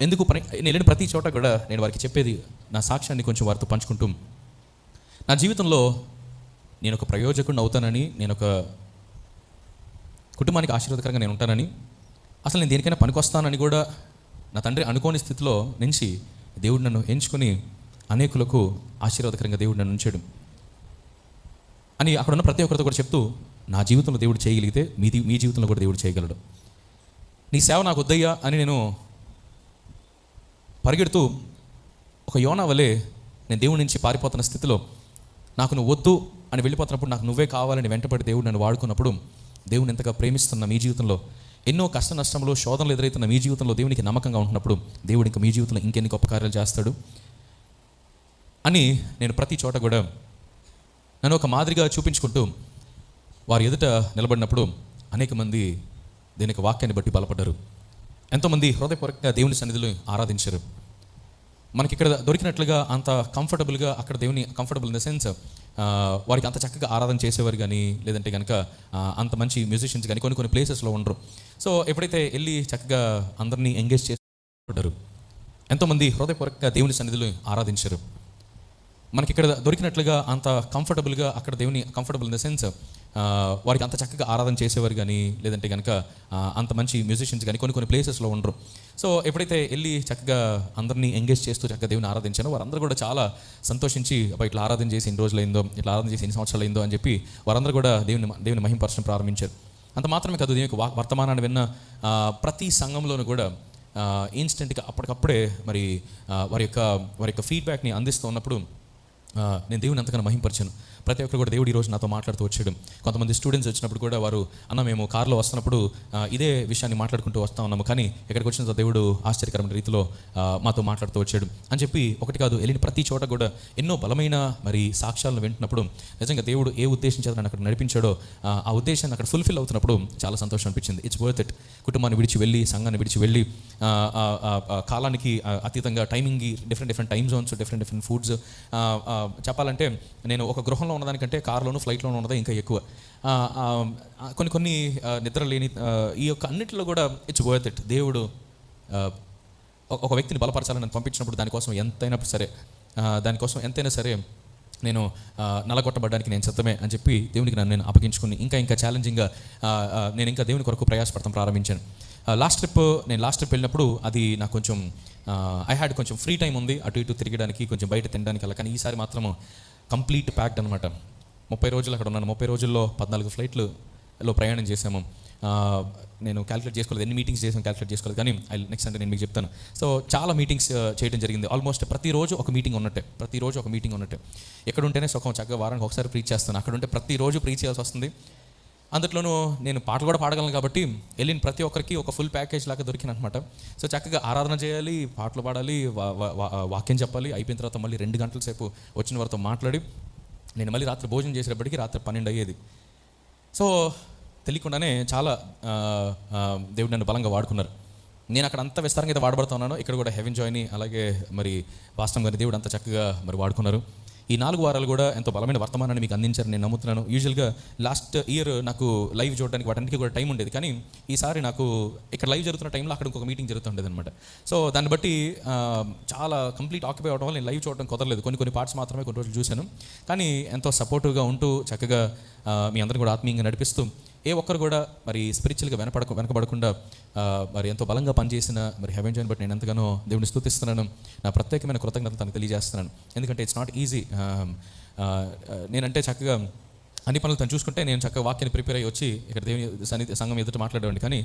నేను వెళ్ళిన ప్రతి చోట కూడా నేను వారికి చెప్పేది నా సాక్ష్యాన్ని కొంచెం వారితో పంచుకుంటూ, నా జీవితంలో నేను ఒక ప్రయోజకుడిని అవుతానని, నేను ఒక కుటుంబానికి ఆశీర్వాదకరంగా నేను ఉంటానని, అసలు నేను దేనికైనా పనికొస్తానని కూడా నా తండ్రి అనుకోని స్థితిలో నుంచి దేవుడు నన్ను ఎంచుకొని అనేకులకు ఆశీర్వాదకరంగా దేవుడు నన్ను ఉంచాడు అని అక్కడ ఉన్న ప్రతి ఒక్కరితో కూడా చెప్తూ, నా జీవితంలో దేవుడు చేయగలిగితే మీ జీవితంలో కూడా దేవుడు చేయగలడు. నీ సేవ నాకు వద్దయ్యా అని నేను పరిగెడుతూ ఒక యోనా వలె నేను దేవుడి నుంచి పారిపోతున్న స్థితిలో, నాకు నువ్వు వద్దు అని వెళ్ళిపోతున్నప్పుడు నాకు నువ్వే కావాలని వెంటపడి దేవుడు నన్ను వాడుకున్నప్పుడు, దేవుని ఎంతగా ప్రేమిస్తున్న మీ జీవితంలో, ఎన్నో కష్ట నష్టంలో శోధనలు ఎదురైతున్న మీ జీవితంలో దేవునికి నమ్మకంగా ఉంటున్నప్పుడు, దేవుడు ఇంకా మీ జీవితంలో ఇంకెన్ని గొప్ప కార్యాలు చేస్తాడు అని నేను ప్రతి చోట కూడా నన్ను ఒక మాదిరిగా చూపించుకుంటూ వారి ఎదుట నిలబడినప్పుడు అనేక మంది దీనికి వాక్యాన్ని బట్టి బలపడ్డారు. ఎంతోమంది హృదయపూర్వకంగా దేవుని సన్నిధిలో ఆరాధించారు. మనకి ఇక్కడ దొరికినట్లుగా అంత కంఫర్టబుల్గా అక్కడ దేవుని కంఫర్టబుల్ ఇన్ ద సెన్స్ వారికి అంత చక్కగా ఆరాధన చేసేవారు కానీ, లేదంటే కనుక అంత మంచి మ్యూజిషియన్స్ కానీ కొన్ని ప్లేసెస్లో ఉండరు. సో ఎప్పుడైతే వెళ్ళి చక్కగా అందరినీ ఎంగేజ్ చేసి ఎంతోమంది హృదయపూర్వకంగా దేవుని సన్నిధిలో ఆరాధించారు. మనకి ఇక్కడ దొరికినట్లుగా అంత కంఫర్టబుల్గా అక్కడ దేవుని కంఫర్టబుల్ ఇన్ ద సెన్స్ వారికి అంత చక్కగా ఆరాధన చేసేవారు కానీ, లేదంటే కనుక అంత మంచి మ్యూజిషియన్స్ కానీ కొన్ని ప్లేసెస్లో ఉండరు. సో ఎప్పుడైతే వెళ్ళి చక్కగా అందరినీ ఎంగేజ్ చేస్తూ చక్కగా దేవుని ఆరాధించానో వారందరూ కూడా చాలా సంతోషించి, ఇట్లా ఆరాధన చేసి ఎన్ని రోజులైందో, ఇట్లా ఆరాధన చేసి ఎన్ని సంవత్సరాలు అయిందో అని చెప్పి వారందరూ కూడా దేవుని మహిమపరచడం ప్రారంభించారు. అంత మాత్రమే కాదు, దేవుని వర్తమానాన్ని విన్న ప్రతి సంఘంలోనూ కూడా ఇన్స్టెంట్గా అప్పటికప్పుడే మరి వారి యొక్క ఫీడ్బ్యాక్ని అందిస్తూ ఉన్నప్పుడు నేను దేవుని ఎంతగానో మహిమపరిచాను. ప్రతి ఒక్కరు కూడా దేవుడు ఈరోజు నాతో మాట్లాడుతూ వచ్చాడు. కొంతమంది స్టూడెంట్స్ వచ్చినప్పుడు కూడా వారు, అన్న మేము కార్లో వస్తున్నప్పుడు ఇదే విషయాన్ని మాట్లాడుకుంటూ వస్తూ ఉన్నాము, కానీ ఇక్కడికి వచ్చిన దేవుడు ఆశ్చర్యకరమైన రీతిలో మాతో మాట్లాడుతూ వచ్చాడు అని చెప్పి ఒకటి కాదు వెళ్ళిన ప్రతి చోట కూడా ఎన్నో బలమైన మరి సాక్ష్యాలను వింటున్నప్పుడు నిజంగా దేవుడు ఏ ఉద్దేశం చేత నన్ను అక్కడ నడిపించాడో ఆ ఉద్దేశాన్ని అక్కడ ఫుల్ఫిల్ అవుతున్నప్పుడు చాలా సంతోషం అనిపించింది. It's worth it. కుటుంబాన్ని విడిచి వెళ్ళి, సంఘాన్ని విడిచి వెళ్ళి, కాలానికి అతీతంగా timing, different time Jones, different foods, చెప్పాలంటే నేను ఒక గృహంలో ఉన్నదానికంటే కార్లోను ఫ్లైట్లోనూ ఉన్నదే ఇంకా ఎక్కువ. కొన్ని నిద్ర లేని ఈ యొక్క అన్నింటిలో కూడా ఇట్స్ వర్త్ ఇట్. దేవుడు ఒక వ్యక్తిని బలపరచాలని నన్ను పంపించినప్పుడు దానికోసం ఎంతైనా సరే నేను నలగొట్టబడడానికి నేను సిద్ధమే అని చెప్పి దేవునికి నేను అప్పగించుకుని ఇంకా ఛాలెంజింగ్గా నేను ఇంకా దేవుని కొరకు ప్రయాసపడతాం ప్రారంభించాను. లాస్ట్ ట్రిప్ వెళ్ళినప్పుడు అది నాకు కొంచెం ఐ హ్యాడ్ కొంచెం ఫ్రీ టైం ఉంది, అటు ఇటు తిరగడానికి, కొంచెం బయట తినడానికి అలా. కానీ ఈసారి మాత్రం కంప్లీట్ ప్యాక్డ్ అనమాట. 30 రోజులు అక్కడ ఉన్నాను. 30 రోజుల్లో 14 ఫ్లైట్లో ప్రయాణం చేశాము. నేను క్యాలిక్యులేట్ చేసుకోలేదు, ఎన్ని మీటింగ్స్ చేసాము క్యాలిక్యులేట్ చేసుకోలేదు, కానీ నెక్స్ట్ అంటే నేను మీకు చెప్తాను. సో చాలా మీటింగ్స్ చేయడం జరిగింది. ఆల్మోస్ట్ ప్రతిరోజు ఒక మీటింగ్ ఉన్నట్టే. ఎక్కడ ఉంటేనే సుఖం, చక్కగా వారానికి ఒకసారి ప్రీచ్ చేస్తాను. అక్కడ ఉంటే ప్రతిరోజు ప్రీచ్ చేయాల్సి వస్తుంది. అందులోనూ నేను పాటలు కూడా పాడగలను కాబట్టి వెళ్ళిన ప్రతి ఒక్కరికి ఒక ఫుల్ ప్యాకేజ్ లాగా దొరికింది అనమాట. సో చక్కగా ఆరాధన చేయాలి, పాటలు పాడాలి, వాక్యం చెప్పాలి. అయిపోయిన తర్వాత మళ్ళీ 2 గంటల సేపు వచ్చిన వారితో మాట్లాడి నేను మళ్ళీ రాత్రి భోజనం చేసేటప్పటికి రాత్రి 12 అయ్యేది. సో తెలియకుండానే చాలా దేవుడు నన్ను బలంగా వాడుకున్నారు. నేను అక్కడ అంత విస్తారంగా అయితే వాడబడుతూ ఉన్నాను, ఇక్కడ కూడా హెవెన్ జాయ్ని అలాగే మరి వాస్తవం గారి దేవుడు అంత చక్కగా మరి వాడుకున్నారు. ఈ 4 వారాలు కూడా ఎంతో బలమైన వర్తమానాన్ని మీకు అందించారని నేను నమ్ముతున్నాను. యూజువల్గా లాస్ట్ ఇయర్ నాకు లైవ్ చూడడానికి వాటన్నిటికీ కూడా టైం ఉండేది, కానీ ఈసారి నాకు ఇక్కడ లైవ్ జరుగుతున్న టైంలో అక్కడ ఇంకొక మీటింగ్ జరుగుతుండేది అనమాట. సో దాన్ని బట్టి చాలా కంప్లీట్ ఆక్యుపై అవడం వల్ల నేను లైవ్ చూడడం కుదరలేదు. కొన్ని పార్ట్స్ మాత్రమే కొన్ని రోజులు చూశాను. కానీ ఎంతో సపోర్టివ్గా ఉంటూ చక్కగా మీ అందరిని కూడా ఆత్మీయంగా నడిపిస్తూ, ఏ ఒక్కరు కూడా మరి స్పిరిచువల్గా వెనకబడకుండా మరి ఎంతో బలంగా పనిచేసిన మరి హెవెన్ జాయ్ని బట్టి నేను ఎంతగానో దేవుని స్తుతిస్తున్నాను. నా ప్రత్యేకమైన కృతజ్ఞతలు తనకు తెలియజేస్తున్నాను. ఎందుకంటే ఇట్స్ నాట్ ఈజీ. నేనంటే చక్కగా అన్ని పనులు తను చూసుకుంటే నేను చక్కగా వాక్యాన్ని ప్రిపేర్ అయ్యి వచ్చి ఇక్కడ దేవుని సంఘం ఎదుట మాట్లాడేవాడిని. కానీ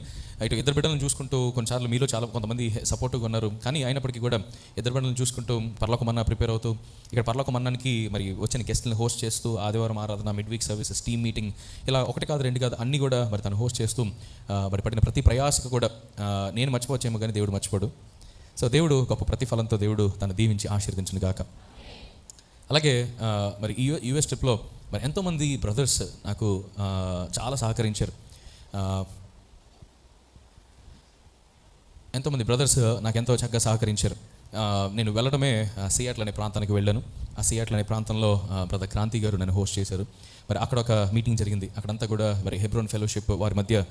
ఇటు 2 బిడ్డలను చూసుకుంటూ కొన్నిసార్లు మీలో కొంతమంది సపోర్టివ్గా ఉన్నారు, కానీ అయినప్పటికీ కూడా 2 బిడ్డలను చూసుకుంటూ పరలోకమన్నా ప్రిపేర్ అవుతూ, ఇక్కడ పరలోకమన్నానికి మరి వచ్చిన గెస్ట్లను హోస్ట్ చేస్తూ, ఆదివారం ఆరాధన, mid week services, team meeting, ఇలా 1 కాదు 2 కాదు అన్నీ కూడా మరి తను హోస్ట్ చేస్తూ మరి పడిన ప్రతి ప్రయాసకు కూడా నేను మర్చిపోవచ్చేమో కానీ దేవుడు మర్చిపోడు. సో దేవుడు గొప్ప ప్రతిఫలంతో దేవుడు తను దీవించి ఆశీర్వదించును గాక. అలాగే మరి యూఎస్ ట్రిప్లో మరి ఎంతోమంది బ్రదర్స్ నాకు చాలా సహకరించారు. నాకు ఎంతో చక్కగా సహకరించారు. నేను వెళ్ళడమే సియాటిల్ అనే ప్రాంతానికి వెళ్ళాను. ఆ సియాటిల్ అనే ప్రాంతంలో బ్రదర్ క్రాంతి గారు నన్ను హోస్ట్ చేశారు. మరి అక్కడ ఒక మీటింగ్ జరిగింది. అక్కడంతా కూడా మరి హెబ్రోన్ ఫెలోషిప్ వారి మధ్య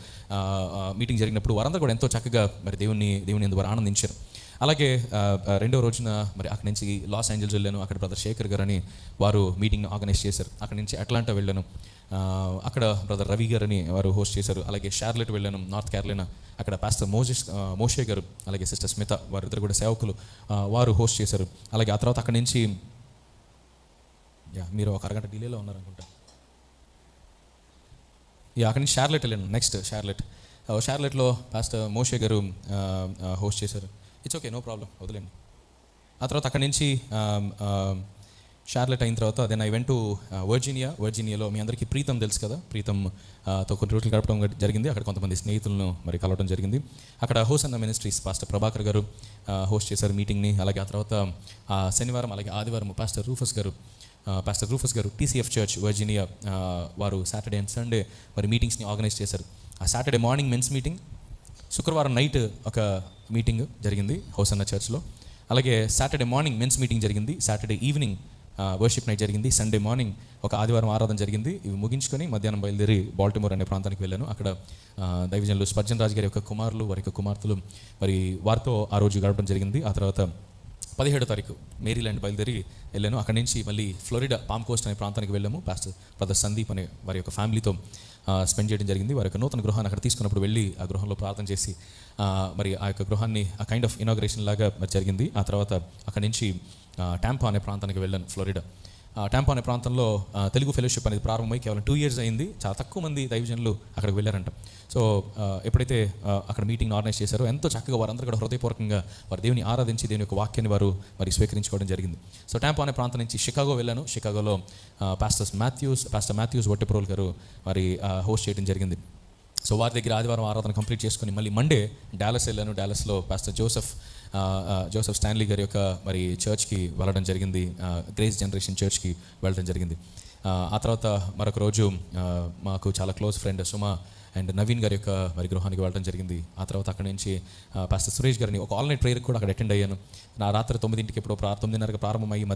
మీటింగ్ జరిగినప్పుడు వారందరూ కూడా ఎంతో చక్కగా మరి దేవుని ఎందుకు వారు ఆనందించారు. అలాగే రెండో రోజున మరి అక్కడి నుంచి లాస్ ఏంజల్స్ వెళ్ళాను. అక్కడ బ్రదర్ శేఖర్ గారు అని వారు మీటింగ్ని ఆర్గనైజ్ చేశారు. అక్కడి నుంచి అట్లాంటా వెళ్ళాను. అక్కడ బ్రదర్ రవి గారు అని వారు హోస్ట్ చేశారు. అలాగే షార్లెట్ వెళ్ళాను, నార్త్ క్యారోలినా. అక్కడ పాస్టర్ మోషే గారు అలాగే సిస్టర్ స్మిత వారిద్దరు కూడా సేవకులు, వారు హోస్ట్ చేశారు. అలాగే ఆ తర్వాత అక్కడి నుంచి మీరు ఒక అరగంట డిలేలో ఉన్నారనుకుంటా. అక్కడి నుంచి షార్లెట్ వెళ్ళాను. నెక్స్ట్ షార్లెట్లో పాస్టర్ మోషే గారు హోస్ట్ చేశారు. ఇట్స్ ఓకే, నో ప్రాబ్లం, వదిలేండి. ఆ తర్వాత అక్కడి నుంచి షార్లెట్ అయిన తర్వాత దెన్ ఐ వెంట్ టు వర్జీనియాలో మీ అందరికీ ప్రీతం తెలుసు కదా, ప్రీతంతో కొన్ని రోజులు గడపడం జరిగింది. అక్కడ కొంతమంది స్నేహితులను మరి కలవడం జరిగింది. అక్కడ హోసన్న మినిస్ట్రీస్ పాస్టర్ ప్రభాకర్ గారు హోస్ట్ చేశారు మీటింగ్ని. అలాగే ఆ తర్వాత శనివారం అలాగే ఆదివారం పాస్టర్ రూఫస్ గారు TCF చర్చ్ వర్జీనియా వారు సాటర్డే అండ్ సండే మరి మీటింగ్స్ని ఆర్గనైజ్ చేశారు. ఆ సాటర్డే మార్నింగ్ మెన్స్ మీటింగ్, శుక్రవారం నైట్ ఒక మీటింగ్ జరిగింది హోసన్న చర్చ్లో. అలాగే సాటర్డే మార్నింగ్ మెన్స్ మీటింగ్ జరిగింది, సాటర్డే ఈవినింగ్ వర్షిప్ నైట్ జరిగింది, సండే మార్నింగ్ ఒక ఆదివారం ఆరాధన జరిగింది. ఇవి ముగించుకొని మధ్యాహ్నం బయలుదేరి బాల్టిమోర్ అనే ప్రాంతానికి వెళ్ళాను. అక్కడ దైవజనులు స్పర్జన్ రాజు గారి యొక్క కుమారులు, వారి యొక్క కుమార్తెలు మరి వారితో ఆ రోజు గడపడం జరిగింది. ఆ తర్వాత 17వ తారీఖు మేరీల్యాండ్ బయలుదేరి వెళ్ళాను. అక్కడి నుంచి మళ్ళీ ఫ్లోరిడా పామ్ కోస్ట్ అనే ప్రాంతానికి వెళ్ళాము. పాస్టర్ బ్రదర్ సందీప్ అనే వారి యొక్క ఫ్యామిలీతో స్పెండ్ చేయడం జరిగింది. వారి యొక్క నూతన గృహాన్ని అక్కడ తీసుకున్నప్పుడు వెళ్ళి ఆ గృహంలో ప్రార్థన చేసి మరి ఆ యొక్క గృహాన్ని ఆ కైండ్ ఆఫ్ ఇనాగ్రేషన్ లాగా జరిగింది. ఆ తర్వాత అక్కడి నుంచి టాంపా అనే ప్రాంతానికి వెళ్ళాను, ఫ్లోరిడా. టాంపా అనే ప్రాంతంలో తెలుగు ఫెలోషిప్ అనేది ప్రారంభమై కేవలం 2 years అయింది. చాలా తక్కువ మంది దైవజనులు అక్కడికి వెళ్ళారంట. సో ఎప్పుడైతే అక్కడ మీటింగ్ ఆర్గనైజ్ చేశారో ఎంతో చక్కగా వారందరూ కూడా హృదయపూర్వకంగా వారి దేవుని ఆరాధించి దేవుని యొక్క వాక్యాన్ని వారు మరి స్వీకరించుకోవడం జరిగింది. సో టాంపా అనే ప్రాంతం నుంచి షికాగో వెళ్ళాను. షికాగోలో పాస్టర్ మాథ్యూస్ వట్టెప్రోల్ గారు మరి హోస్ట్ చేయడం జరిగింది. సో వారి దగ్గర ఆదివారం ఆరాధన కంప్లీట్ చేసుకుని మళ్ళీ మండే డాలస్ వెళ్ళాను. డాలస్లో పాస్టర్ జోసెఫ్ స్టాన్లీ గారి యొక్క మరి చర్చ్కి వెళ్ళడం జరిగింది, గ్రేస్ జనరేషన్ చర్చ్కి వెళ్ళడం జరిగింది. ఆ తర్వాత మరొక రోజు మాకు చాలా close friend Suma and Naveen గారి యొక్క మరి గృహానికి వెళ్ళడం జరిగింది. ఆ తర్వాత అక్కడి నుంచి పాస్టర్ సురేష్ గారిని ఒక ఆల్ నైట్ ప్రేయర్కి కూడా అక్కడ అటెండ్ అయ్యాను. నా రాత్రి 9ంటికి ఎప్పుడో 9:30కి ప్రారంభమయ్యి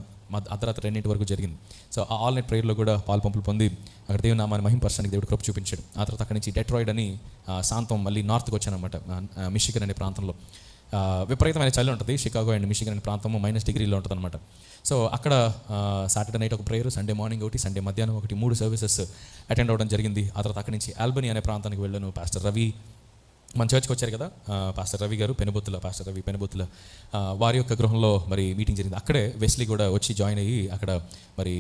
అర్ధరాత్రి 2 వరకు జరిగింది. సో ఆ ఆల్ నైట్ ప్రేయర్లో కూడా పాల్పంపులు పొంది అక్కడ దేవుని నామాన్ని మహింపరచడానికి దేవుడు కృప చూపించాడు. ఆ తర్వాత అక్కడి నుంచి డెట్రాయిడ్ అని శాంతం మళ్ళీ నార్త్కి వచ్చానమాట, మిషిగన్ అనే ప్రాంతంలో. విపరీతమైన చలి ఉంటుంది. షికాగో అండ్ మిషిగన్ అనే ప్రాంతము -డిగ్రీలో ఉంటుంది అనమాట. సో అక్కడ సాటర్డే నైట్ ఒక ప్రేయర్, సండే మార్నింగ్ ఒకటి, సండే మధ్యాహ్నం ఒకటి, 3 సర్వీసెస్ అటెండ్ అవ్వడం జరిగింది. ఆ తర్వాత అక్కడి నుంచి ఆల్బనీ అనే ప్రాంతానికి వెళ్ళాను. పాస్టర్ రవి మన చర్చ్కి వచ్చారు కదా, పాస్టర్ రవి గారు పెనుబుత్తుల వారి యొక్క గృహంలో మరి మీటింగ్ జరిగింది. అక్కడే వెస్లీ కూడా వచ్చి జాయిన్ అయ్యి అక్కడ మరి